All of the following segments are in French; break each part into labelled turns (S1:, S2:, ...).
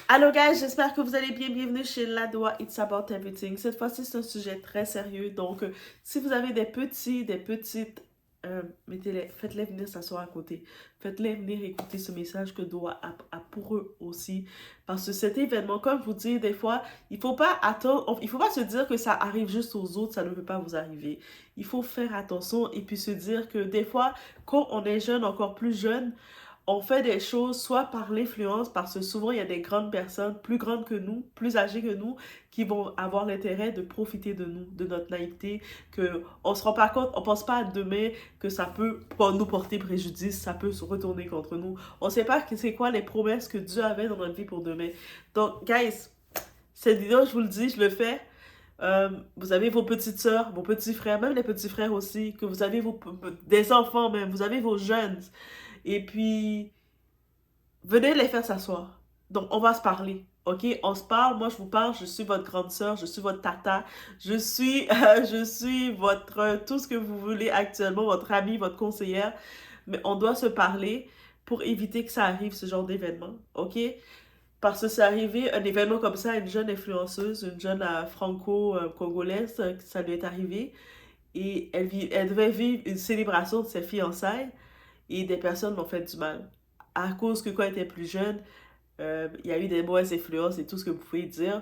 S1: Allô guys, j'espère que vous allez bien. Bienvenue chez Ladoa It's About Everything. Cette fois-ci, c'est un sujet très sérieux. Donc, si vous avez des petites, mettez-les, faites-les venir s'asseoir à côté. Faites-les venir écouter ce message que Doa a pour eux aussi. Parce que cet événement, comme je vous dis, des fois, il faut pas attendre, il faut pas se dire que ça arrive juste aux autres, ça ne peut pas vous arriver. Il faut faire attention et puis se dire que des fois, quand on est jeune, encore plus jeune, on fait des choses soit par l'influence, parce que souvent il y a des grandes personnes plus grandes que nous, plus âgées que nous, qui vont avoir l'intérêt de profiter de nous, de notre naïveté, que on se rend pas compte, on pense pas à demain que ça peut nous porter préjudice, ça peut se retourner contre nous. On sait pas que c'est quoi les promesses que Dieu avait dans notre vie pour demain. Donc, guys, cette vidéo, je vous le dis, je le fais. Vous avez vos petites sœurs, vos petits frères, même les petits frères aussi, que vous avez des enfants même, vous avez vos jeunes. Et puis, venez les faire s'asseoir. Donc, on va se parler. OK? On se parle. Moi, je vous parle. Je suis votre grande sœur. Je suis votre tata. Je suis votre, tout ce que vous voulez actuellement, votre amie, votre conseillère. Mais on doit se parler pour éviter que ça arrive, ce genre d'événement. OK? Parce que c'est arrivé, un événement comme ça, à une jeune influenceuse, une jeune franco-congolaise, ça lui est arrivé. Et elle devait vivre une célébration de ses fiançailles et des personnes m'ont fait du mal. À cause que quand elle était plus jeune, il y a eu des mauvaises influences et tout ce que vous pouvez dire.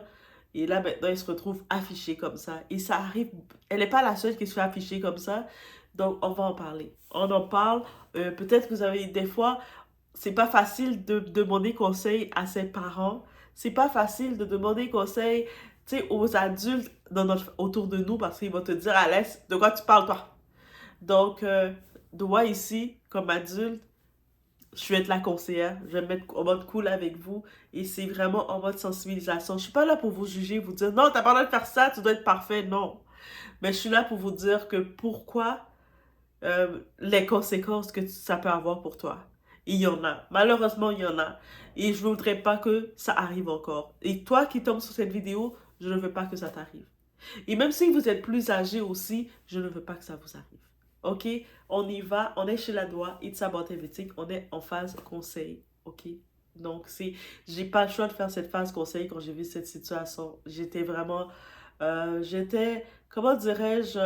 S1: Et là, maintenant, elle se retrouve affichée comme ça. Et ça arrive, elle n'est pas la seule qui se fait afficher comme ça. Donc, on va en parler. On en parle. Peut-être que vous avez des fois, c'est pas facile de demander conseil à ses parents. C'est pas facile de demander conseil, tu sais, aux adultes autour de nous parce qu'ils vont te dire, Alès, de quoi tu parles, toi? Donc, moi ici, comme adulte, je vais être la conseillère, je vais me mettre en mode cool avec vous et c'est vraiment en mode sensibilisation. Je suis pas là pour vous juger, vous dire non, t'as pas le droit de faire ça, tu dois être parfait, non. Mais je suis là pour vous dire que pourquoi les conséquences que ça peut avoir pour toi. Il y en a. Malheureusement, il y en a. Et je ne voudrais pas que ça arrive encore. Et toi qui tombes sur cette vidéo, je ne veux pas que ça t'arrive. Et même si vous êtes plus âgé aussi, je ne veux pas que ça vous arrive. OK? On y va. On est chez la Doua. It's about everything. On est en phase conseil. OK? Donc, j'ai pas le choix de faire cette phase conseil quand j'ai vu cette situation. J'étais vraiment, comment dirais-je,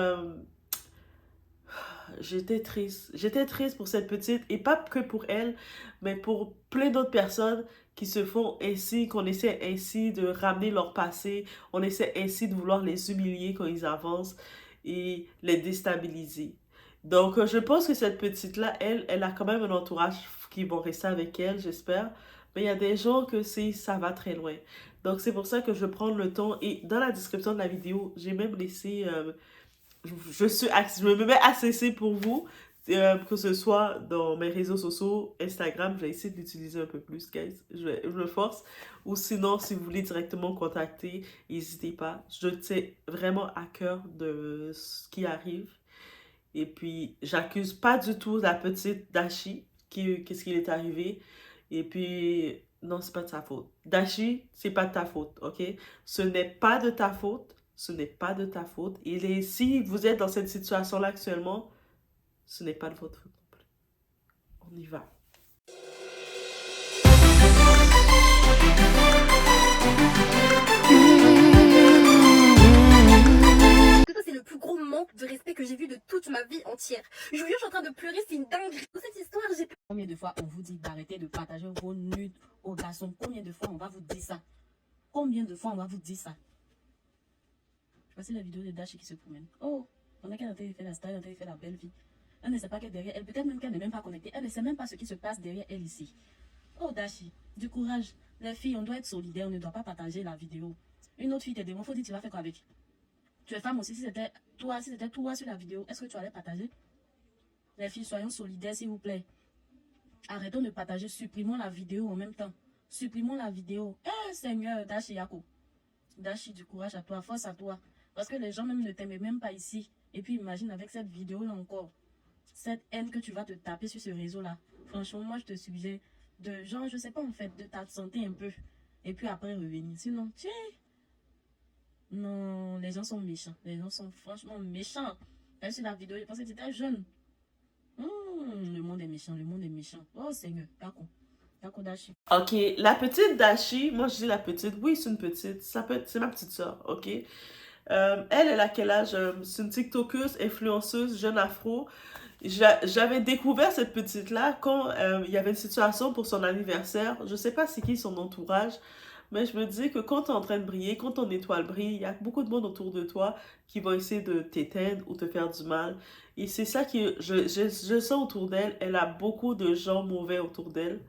S1: j'étais triste. J'étais triste pour cette petite, et pas que pour elle, mais pour plein d'autres personnes qui se font ainsi, qu'on essaie ainsi de ramener leur passé, on essaie ainsi de vouloir les humilier quand ils avancent et les déstabiliser. Donc, je pense que cette petite-là, elle a quand même un entourage qui vont rester avec elle, j'espère. Mais il y a des gens que ça va très loin. Donc, c'est pour ça que je prends le temps. Et dans la description de la vidéo, j'ai même laissé je me mets accessible pour vous, que ce soit dans mes réseaux sociaux, Instagram, je vais essayer de l'utiliser un peu plus, guys. Je me force. Ou sinon, si vous voulez directement contacter, n'hésitez pas. Je tiens vraiment à cœur de ce qui arrive. Et puis, j'accuse pas du tout la petite Dashi, qu'est-ce qui est arrivé. Et puis, non, c'est pas de sa faute. Dashi, c'est pas de ta faute, ok? Ce n'est pas de ta faute. Ce n'est pas de ta faute. Si vous êtes dans cette situation-là actuellement, ce n'est pas de votre faute non plus. On y va.
S2: Ça, c'est le plus gros manque de respect que j'ai vu de toute ma vie entière. Je vous jure, je suis en train de pleurer, c'est une dinguerie. Cette histoire, j'ai...
S3: Combien de fois on vous dit d'arrêter de partager vos nudes aux garçons? Combien de fois on va vous dire ça? Combien de fois on va vous dire ça? Voici la vidéo de Dashi qui se promène. Oh, on a qu'elle a fait la star, elle a fait la belle vie. Elle ne sait pas qu'elle est derrière elle, peut-être même qu'elle n'est même pas connectée. Elle ne sait même pas ce qui se passe derrière elle ici. Oh Dashi, du courage. Les filles, on doit être solidaires, on ne doit pas partager la vidéo. Une autre fille te demande, faut dire tu vas faire quoi avec? Tu es femme aussi, si c'était toi sur la vidéo, est-ce que tu allais partager? Les filles, soyons solidaires s'il vous plaît. Arrêtons de partager, supprimons la vidéo en même temps. Supprimons la vidéo. Eh Seigneur, Dashi Yako. Dashi, du courage à toi, force à toi. Parce que les gens même ne t'aiment même pas ici. Et puis imagine avec cette vidéo-là encore. Cette haine que tu vas te taper sur ce réseau-là. Franchement, moi je te suggère de genre, je sais pas en fait, de t'absenter un peu. Et puis après revenir. Sinon, tiens. Non, les gens sont méchants. Les gens sont franchement méchants. Même sur la vidéo, je pensais que tu étais jeune. Le monde est méchant, le monde est méchant. Oh Seigneur, d'accord. Tako Dashi.
S1: Ok, la petite Dashi, moi je dis la petite, oui c'est une petite, c'est ma petite soeur, ok? Elle a quel âge? C'est une TikTokeuse, influenceuse, jeune afro. J'avais découvert cette petite-là quand il y avait une situation pour son anniversaire. Je sais pas c'est qui son entourage, mais je me dis que quand tu es en train de briller, quand ton étoile brille, il y a beaucoup de monde autour de toi qui va essayer de t'éteindre ou te faire du mal. Et c'est ça que je sens autour d'elle. Elle a beaucoup de gens mauvais autour d'elle.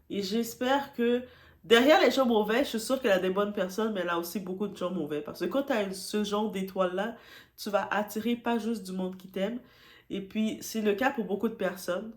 S1: Et j'espère que derrière les gens mauvais, je suis sûre qu'elle a des bonnes personnes, mais elle a aussi beaucoup de gens mauvais. Parce que quand tu as ce genre d'étoile-là, tu vas attirer pas juste du monde qui t'aime. Et puis, c'est le cas pour beaucoup de personnes.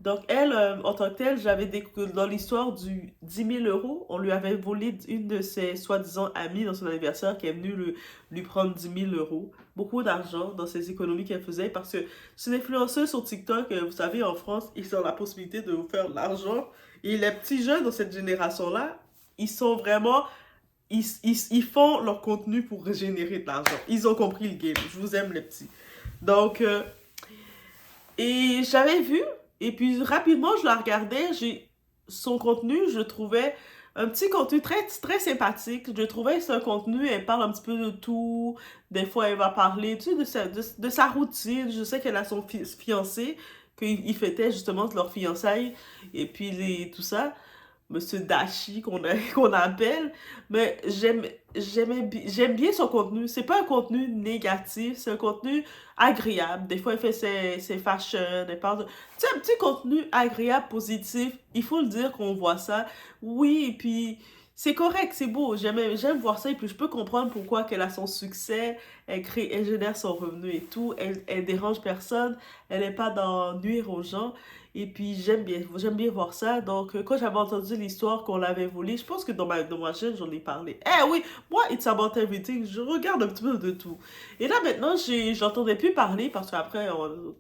S1: Donc, elle, en tant que telle, j'avais découvert dans l'histoire du 10 000 euros, on lui avait volé une de ses soi-disant amies dans son anniversaire qui est venue lui prendre 10 000 euros. Beaucoup d'argent dans ses économies qu'elle faisait parce que c'est une influenceuse sur TikTok. Vous savez, en France, ils ont la possibilité de vous faire de l'argent. Et les petits jeunes dans cette génération-là, ils sont vraiment... Ils font leur contenu pour générer de l'argent. Ils ont compris le game. Je vous aime, les petits. Donc, et j'avais vu, et puis rapidement, je la regardais. Son contenu, je trouvais un petit contenu très, très sympathique. Je trouvais que c'est un contenu, elle parle un petit peu de tout. Des fois, elle va parler, tu sais, de sa routine. Je sais qu'elle a son fiancé, qu'il fêtait justement leur fiançailles, et puis tout ça. Monsieur Dashi qu'on appelle, mais j'aime bien son contenu. C'est pas un contenu négatif, c'est un contenu agréable. Des fois, elle fait ses fashion, elle parle de... Tu sais, un petit contenu agréable, positif. Il faut le dire qu'on voit ça. Oui, et puis c'est correct, c'est beau. J'aime voir ça et puis je peux comprendre pourquoi qu'elle a son succès. Elle génère son revenu et tout. Elle dérange personne. Elle n'est pas dans nuire aux gens. Et puis j'aime bien voir ça. Donc quand j'avais entendu l'histoire qu'on l'avait volée, je pense que dans ma chaîne, j'en ai parlé. Eh oui, moi, It's About Everything, je regarde un petit peu de tout. Et là maintenant, j'entendais plus parler parce qu'après,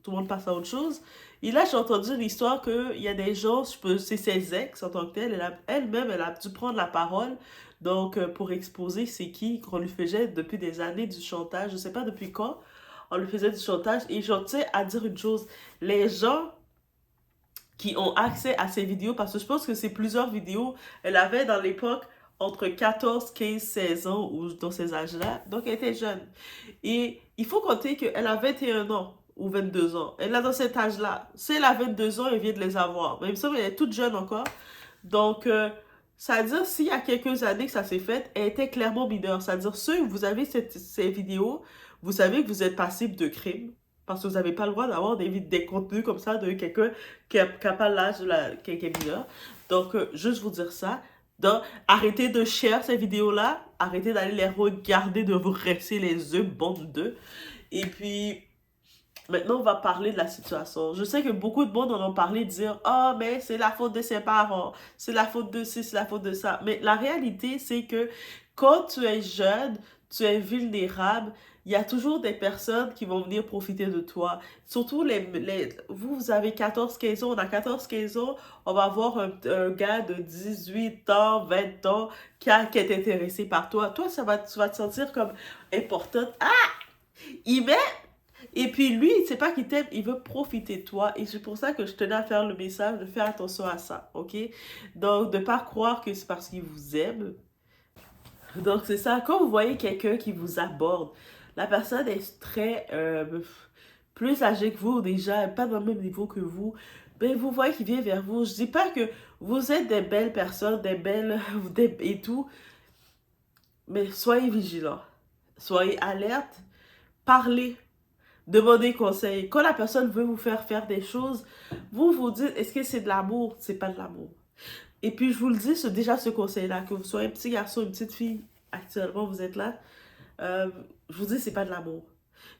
S1: tout le monde passe à autre chose. Et là, j'ai entendu l'histoire qu'il y a des gens, c'est ses ex en tant que telle, elle-même, elle a dû prendre la parole. Donc, pour exposer c'est qui qu'on lui faisait depuis des années du chantage, je sais pas depuis quand, on lui faisait du chantage. Et je tiens à dire une chose, les gens qui ont accès à ces vidéos, parce que je pense que c'est plusieurs vidéos, elle avait dans l'époque entre 14, 15, 16 ans, ou dans ces âges-là, donc elle était jeune. Et il faut compter qu'elle a 21 ans, ou 22 ans. Elle est dans cet âge-là. Si elle a 22 ans, elle vient de les avoir. Mais il me semble qu'elle est toute jeune encore. Donc, ça veut dire, s'il y a quelques années que ça s'est fait, elle était clairement mineure. Ça veut dire, ceux où vous avez ces vidéos, vous savez que vous êtes passible de crime. Parce que vous n'avez pas le droit d'avoir des contenus comme ça de quelqu'un qui n'a pas l'âge de qui est mineur. Donc, juste vous dire ça. Donc, arrêtez de share ces vidéos-là. Arrêtez d'aller les regarder, de vous rester les yeux, bande d'eux. Et puis, maintenant, on va parler de la situation. Je sais que beaucoup de monde en ont parlé, dire « Oh, mais c'est la faute de ses parents, c'est la faute de ci, c'est la faute de ça. » Mais la réalité, c'est que quand tu es jeune, tu es vulnérable, il y a toujours des personnes qui vont venir profiter de toi. Surtout, vous avez 14-15 ans, on a 14-15 ans, on va avoir un gars de 18 ans, 20 ans qui est intéressé par toi. Toi, tu vas te sentir comme importante. Ah! Il m'aime! Et puis lui, c'est pas qu'il t'aime, il veut profiter de toi. Et c'est pour ça que je tenais à faire le message de faire attention à ça, ok? Donc, de pas croire que c'est parce qu'il vous aime. Donc, c'est ça. Quand vous voyez quelqu'un qui vous aborde, la personne est très... plus âgée que vous déjà, pas dans le même niveau que vous, ben vous voyez qu'il vient vers vous. Je dis pas que vous êtes des belles personnes, des belles et tout, mais soyez vigilants. Soyez alerte. Parlez. Demandez conseil. Quand la personne veut vous faire faire des choses, vous vous dites, est-ce que c'est de l'amour? C'est pas de l'amour. Et puis, je vous le dis, c'est déjà ce conseil-là, que vous soyez un petit garçon, une petite fille, actuellement, vous êtes là, je vous dis, c'est pas de l'amour.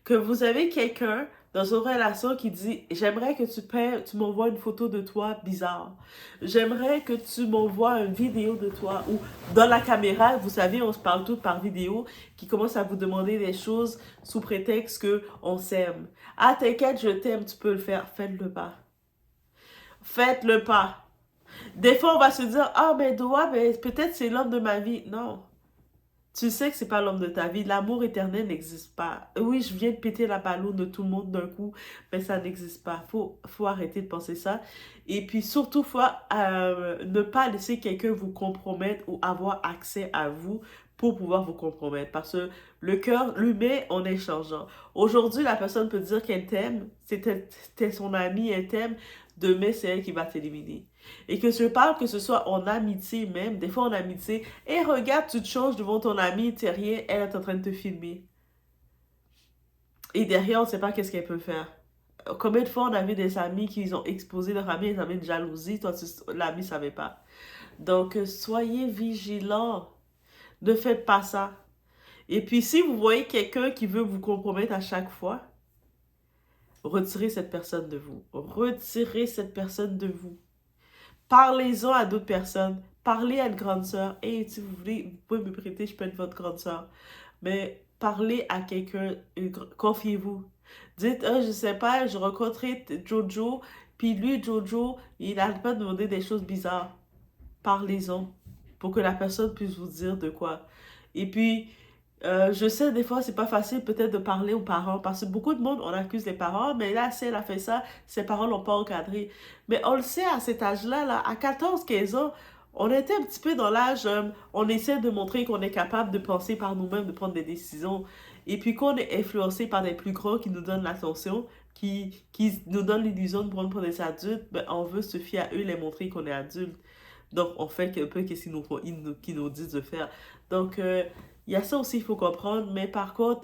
S1: Que vous avez quelqu'un dans une relation qui dit, j'aimerais que tu m'envoies une photo de toi bizarre. J'aimerais que tu m'envoies une vidéo de toi. Ou dans la caméra, vous savez, on se parle tout par vidéo, qui commence à vous demander des choses sous prétexte qu'on s'aime. Ah, t'inquiète, je t'aime, tu peux le faire. Faites-le pas. Faites-le pas. Des fois, on va se dire, ah, mais Doua, mais peut-être c'est l'homme de ma vie. Non. Tu sais que c'est pas l'homme de ta vie. L'amour éternel n'existe pas. Oui, je viens de péter la ballon de tout le monde d'un coup, mais ça n'existe pas. Faut arrêter de penser ça. Et puis surtout, faut ne pas laisser quelqu'un vous compromettre ou avoir accès à vous pour pouvoir vous compromettre. Parce que le cœur, l'humain, on est changeant. Aujourd'hui, la personne peut dire qu'elle t'aime, t'es son ami, elle t'aime. Demain, c'est elle qui va t'éliminer. Et que je parle que ce soit en amitié même, des fois en amitié, et regarde, tu te changes devant ton ami, t'es rien, elle est en train de te filmer. Et derrière, on ne sait pas qu'est-ce qu'elle peut faire. Combien de fois on a vu des amis qui ont exposé leur ami, ils avaient une jalousie, toi, l'ami ne savait pas. Donc, soyez vigilants. Ne faites pas ça. Et puis, si vous voyez quelqu'un qui veut vous compromettre à chaque fois, retirez cette personne de vous. Retirez cette personne de vous. Parlez-en à d'autres personnes. Parlez à une grande sœur. Et si vous voulez, vous pouvez me prêter, je peux être votre grande sœur. Mais parlez à quelqu'un, confiez-vous. Dites, je sais pas, je rencontrais Jojo, puis lui, Jojo, il n'arrête pas de demander des choses bizarres. Parlez-en pour que la personne puisse vous dire de quoi. Et puis, je sais, des fois, c'est pas facile peut-être de parler aux parents parce que beaucoup de monde, on accuse les parents, mais là, si elle a fait ça, ses parents l'ont pas encadré. Mais on le sait à cet âge-là, là, à 14-15 ans, on était un petit peu dans l'âge, on essaie de montrer qu'on est capable de penser par nous-mêmes, de prendre des décisions. Et puis qu'on est influencé par des plus grands qui nous donnent l'attention, qui nous donnent l'illusion de prendre pour des adultes, ben, on veut se fier à eux, les montrer qu'on est adulte. Donc, on fait un peu ce qu'ils nous disent de faire. Donc, il y a ça aussi, il faut comprendre. Mais par contre,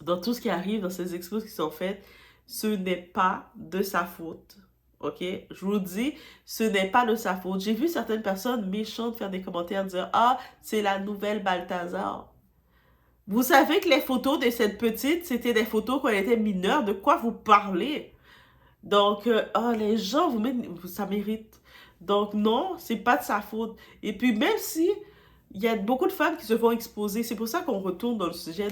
S1: dans tout ce qui arrive, dans ces expos qui sont faites, ce n'est pas de sa faute. OK? Je vous dis, ce n'est pas de sa faute. J'ai vu certaines personnes méchantes faire des commentaires dire « Ah, c'est la nouvelle Balthazar. » Vous savez que les photos de cette petite, c'était des photos quand elle était mineure. De quoi vous parlez? Donc, les gens, ça mérite. Donc, non, c'est pas de sa faute. Et puis, même si il y a beaucoup de femmes qui se font exposer, c'est pour ça qu'on retourne dans le sujet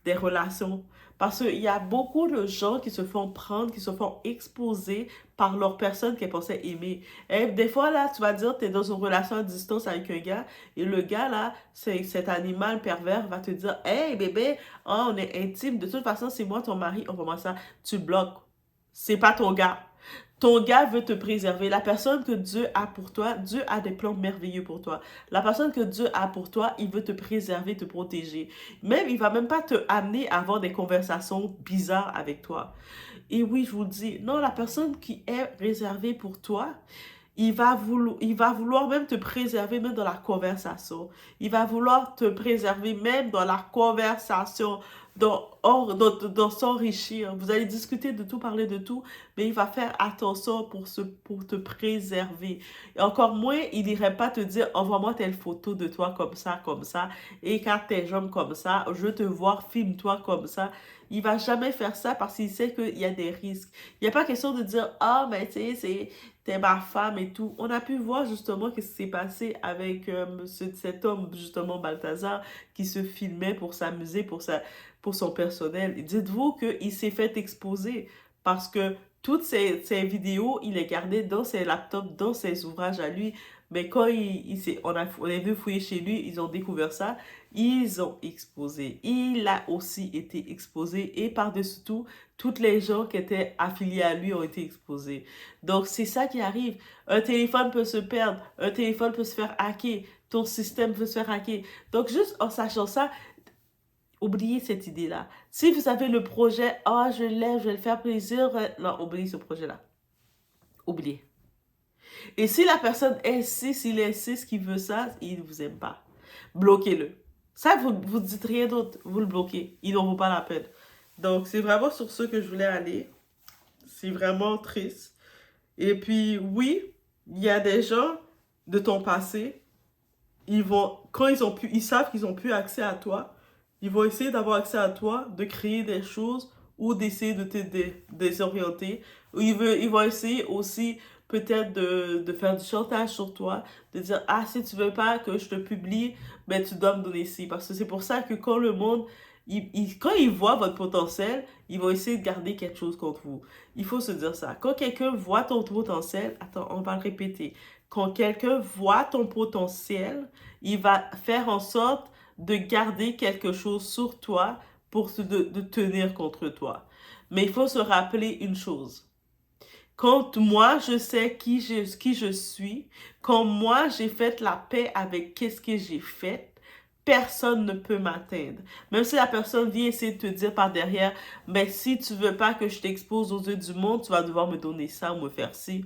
S1: des relations. Parce qu'il y a beaucoup de gens qui se font prendre, qui se font exposer par leur personne qu'elles pensaient aimer. Et des fois, là, tu vas dire, tu es dans une relation à distance avec un gars, et le gars, là, cet animal pervers va te dire, « Hey, bébé, oh, on est intime, de toute façon, c'est moi ton mari, on commence ça. » Tu bloques. C'est pas ton gars. Ton gars veut te préserver. La personne que Dieu a pour toi, Dieu a des plans merveilleux pour toi. La personne que Dieu a pour toi, il veut te préserver, te protéger. Même, il va même pas te amener à avoir des conversations bizarres avec toi. Et oui, je vous le dis, non, la personne qui est réservée pour toi, il va vouloir même te préserver, même dans la conversation. Il va vouloir te préserver même dans la conversation, dans s'enrichir. Vous allez discuter de tout, parler de tout, mais il va faire attention pour te préserver. Et encore moins, il n'irait pas te dire, envoie-moi telle photo de toi comme ça, et quand tes jambes comme ça, je veux te voir, filme-toi comme ça. Il va jamais faire ça parce qu'il sait qu'il y a des risques. Il n'y a pas question de dire, ah, mais tu sais, t'es ma femme et tout. On a pu voir justement ce qui s'est passé avec cet homme, justement, Balthazar, qui se filmait pour s'amuser, pour son personnel. Et dites-vous qu'il s'est fait exposer parce que toutes ces vidéos, il les gardait dans ses laptops, dans ses ouvrages à lui. Mais quand on est venu fouiller chez lui, ils ont découvert ça. Ils ont exposé. Il a aussi été exposé. Et par-dessus tout, toutes les gens qui étaient affiliés à lui ont été exposés. Donc, c'est ça qui arrive. Un téléphone peut se perdre. Un téléphone peut se faire hacker. Ton système peut se faire hacker. Donc, juste en sachant ça, oubliez cette idée-là. Si vous avez le projet, « Ah, je l'ai, je vais le faire plaisir. » Non, oubliez ce projet-là. Oubliez. Et si la personne insiste, il insiste qu'il veut ça, il ne vous aime pas. Bloquez-le. Ça, vous ne dites rien d'autre. Vous le bloquez. Il n'en vaut pas la peine. Donc, c'est vraiment sur ce que je voulais aller. C'est vraiment triste. Et puis, oui, il y a des gens de ton passé, quand ils savent qu'ils n'ont plus accès à toi, ils vont essayer d'avoir accès à toi, de créer des choses ou d'essayer de te désorienter. Ils vont essayer aussi peut-être de faire du chantage sur toi, de dire, ah, si tu veux pas que je te publie, ben tu dois me donner ci. Parce que c'est pour ça que quand le monde, quand il voit votre potentiel, ils vont essayer de garder quelque chose contre vous. Il faut se dire ça. Quand quelqu'un voit ton potentiel, attends, on va le répéter. Quand quelqu'un voit ton potentiel, il va faire en sorte de garder quelque chose sur toi pour de tenir contre toi. Mais il faut se rappeler une chose. Quand moi, je sais qui je suis, quand moi, j'ai fait la paix avec qu'est-ce que j'ai fait, personne ne peut m'atteindre. Même si la personne vient essayer de te dire par derrière, mais si tu veux pas que je t'expose aux yeux du monde, tu vas devoir me donner ça ou me faire ci.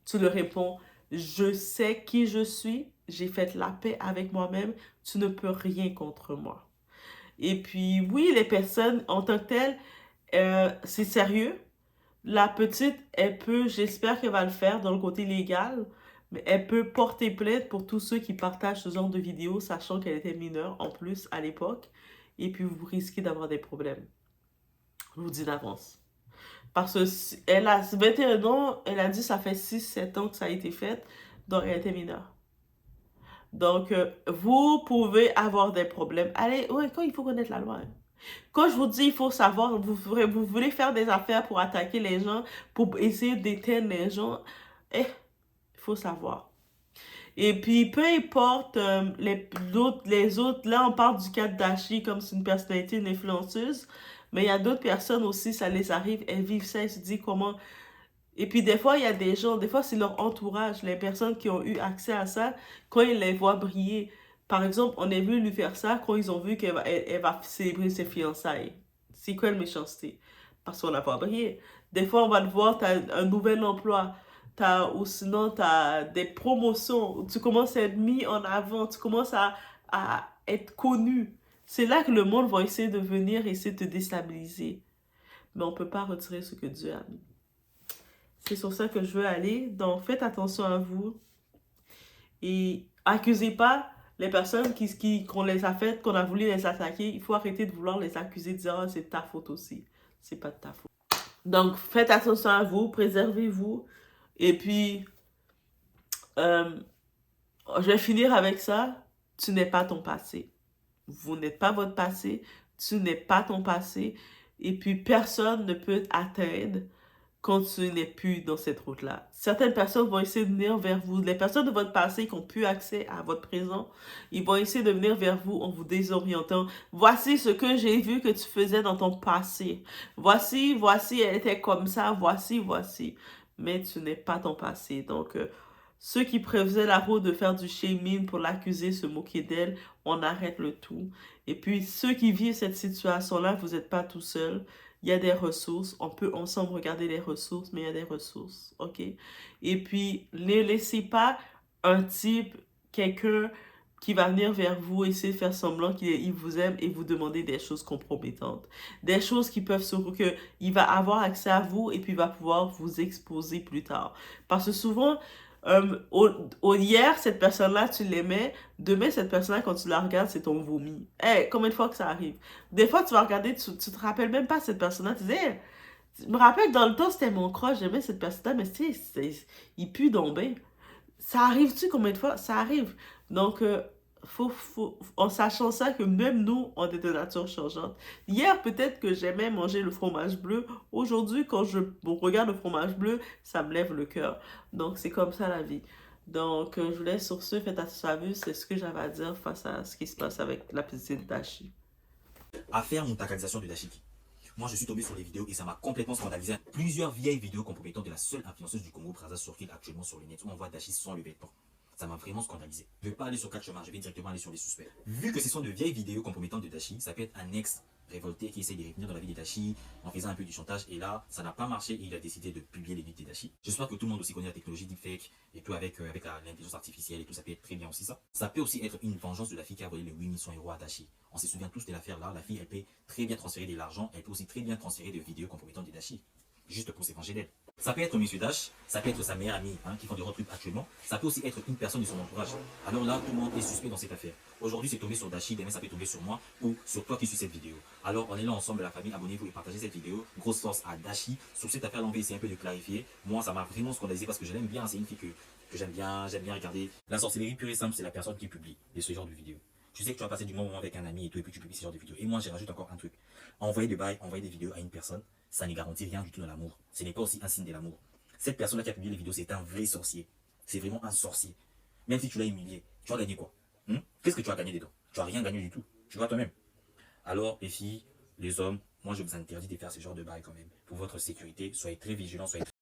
S1: Tu leur réponds, je sais qui je suis, j'ai fait la paix avec moi-même, tu ne peux rien contre moi. Et puis, oui, les personnes en tant que telles, c'est sérieux. La petite, elle peut, j'espère qu'elle va le faire dans le côté légal, mais elle peut porter plainte pour tous ceux qui partagent ce genre de vidéos, sachant qu'elle était mineure en plus à l'époque. Et puis, vous risquez d'avoir des problèmes. Je vous dis d'avance. Parce que elle a 21 ans, elle a dit que ça fait 6-7 ans que ça a été fait, donc elle était mineure. Donc, vous pouvez avoir des problèmes. Allez, ouais, quand il faut connaître la loi. Hein. Quand je vous dis, il faut savoir, vous voulez faire des affaires pour attaquer les gens, pour essayer d'éteindre les gens, il faut savoir. Et puis, peu importe les autres, là, on parle du cas de Dashi comme c'est une personnalité, une influenceuse, mais il y a d'autres personnes aussi, ça les arrive, elles vivent ça, elles se disent comment... Et puis, des fois, il y a des gens, des fois, c'est leur entourage, les personnes qui ont eu accès à ça, quand ils les voient briller. Par exemple, on est venu lui faire ça quand ils ont vu elle va célébrer ses fiançailles. C'est quoi la méchanceté? Parce qu'on n'a pas brillé. Des fois, on va te voir, tu as un nouvel emploi. Ou sinon, tu as des promotions. Où tu commences à être mis en avant. Tu commences à être connu. C'est là que le monde va essayer de venir essayer de te déstabiliser. Mais on ne peut pas retirer ce que Dieu a mis. C'est sur ça que je veux aller. Donc, faites attention à vous. Et accusez pas les personnes qu'on les a faites, qu'on a voulu les attaquer. Il faut arrêter de vouloir les accuser, de dire, oh, c'est ta faute aussi. C'est pas de ta faute. Donc, faites attention à vous, préservez-vous. Et puis, je vais finir avec ça. Tu n'es pas ton passé. Vous n'êtes pas votre passé. Tu n'es pas ton passé. Et puis, personne ne peut atteindre quand tu n'es plus dans cette route-là. Certaines personnes vont essayer de venir vers vous. Les personnes de votre passé qui n'ont plus accès à votre présent, ils vont essayer de venir vers vous en vous désorientant. Voici ce que j'ai vu que tu faisais dans ton passé. Voici, elle était comme ça. Voici. Mais tu n'es pas ton passé. Donc, ceux qui préfaisaient la route de faire du shaming pour l'accuser, se moquer d'elle, on arrête le tout. Et puis, ceux qui vivent cette situation-là, vous n'êtes pas tout seul. Il y a des ressources. On peut ensemble regarder les ressources, mais il y a des ressources. OK? Et puis, ne laissez pas un type, quelqu'un qui va venir vers vous, essayer de faire semblant qu'il vous aime et vous demander des choses compromettantes. Des choses qui peuvent qu'il va avoir accès à vous et puis il va pouvoir vous exposer plus tard. Parce que souvent, hier, cette personne-là, tu l'aimais. Demain, cette personne-là, quand tu la regardes, c'est ton vomi. Hey, combien de fois que ça arrive? Des fois, tu vas regarder, tu te rappelles même pas cette personne-là. Tu dis, hey, je me rappelle que dans le temps, c'était mon crush, j'aimais cette personne-là, mais tu sais, il pue donc bien. Ça arrive-tu combien de fois? Ça arrive. Donc, en sachant ça, que même nous, on est de nature changeante. Hier, peut-être que j'aimais manger le fromage bleu. Aujourd'hui, quand je regarde le fromage bleu, ça me lève le cœur. Donc, c'est comme ça la vie. Donc, je vous laisse sur ce. Faites attention à vous. C'est ce que j'avais à dire face à ce qui se passe avec la petite Dashi.
S4: À faire mon tacalisation de Dashiki. Moi, je suis tombé sur les vidéos et ça m'a complètement scandalisé. Plusieurs vieilles vidéos compromettantes de la seule influenceuse du Congo, Brazza, circulent actuellement sur le net où on voit Dashi sans le vêtement. Ça m'a vraiment scandalisé. Je ne vais pas aller sur 4 chemins, je vais directement aller sur les suspects. Vu que ce sont de vieilles vidéos compromettantes de Dashi, ça peut être un ex révolté qui essaie de revenir dans la vie de Dashi en faisant un peu du chantage. Et là, ça n'a pas marché et il a décidé de publier les vidéos de Dashi. J'espère que tout le monde aussi connaît la technologie deepfake et tout avec l'intelligence artificielle et tout, ça peut être très bien aussi ça. Ça peut aussi être une vengeance de la fille qui a volé les 8 000 € à Dashi. On se souvient tous de l'affaire là, la fille elle peut très bien transférer de l'argent, elle peut aussi très bien transférer des vidéos compromettantes de Dashi. Juste pour se venger d'elle. Ça peut être Monsieur Dash, ça peut être sa meilleure amie qui font des road trips actuellement, ça peut aussi être une personne de son entourage. Alors là, tout le monde est suspect dans cette affaire. Aujourd'hui, c'est tombé sur Dashi, demain ça peut tomber sur moi ou sur toi qui suis cette vidéo. Alors on est là ensemble, la famille, abonnez-vous et partagez cette vidéo. Grosse force à Dashi. Sur cette affaire, on va essayer un peu de clarifier. Moi, ça m'a vraiment scandalisé parce que je l'aime bien, c'est une fille que j'aime bien regarder. La sorcellerie pure et simple, c'est la personne qui publie ce genre de vidéos. Je sais que tu vas passer du bon moment avec un ami et tout, et puis tu publies ce genre de vidéos. Et moi, j'ai rajouté encore un truc. Envoyer des bails, envoyer des vidéos à une personne, ça ne garantit rien du tout dans l'amour. Ce n'est pas aussi un signe de l'amour. Cette personne-là qui a publié les vidéos, c'est un vrai sorcier. C'est vraiment un sorcier. Même si tu l'as humilié, tu as gagné quoi? Qu'est-ce que tu as gagné dedans? Tu n'as rien gagné du tout. Tu vois toi-même. Alors, les filles, les hommes, moi je vous interdis de faire ce genre de bail quand même. Pour votre sécurité, soyez très vigilants, soyez très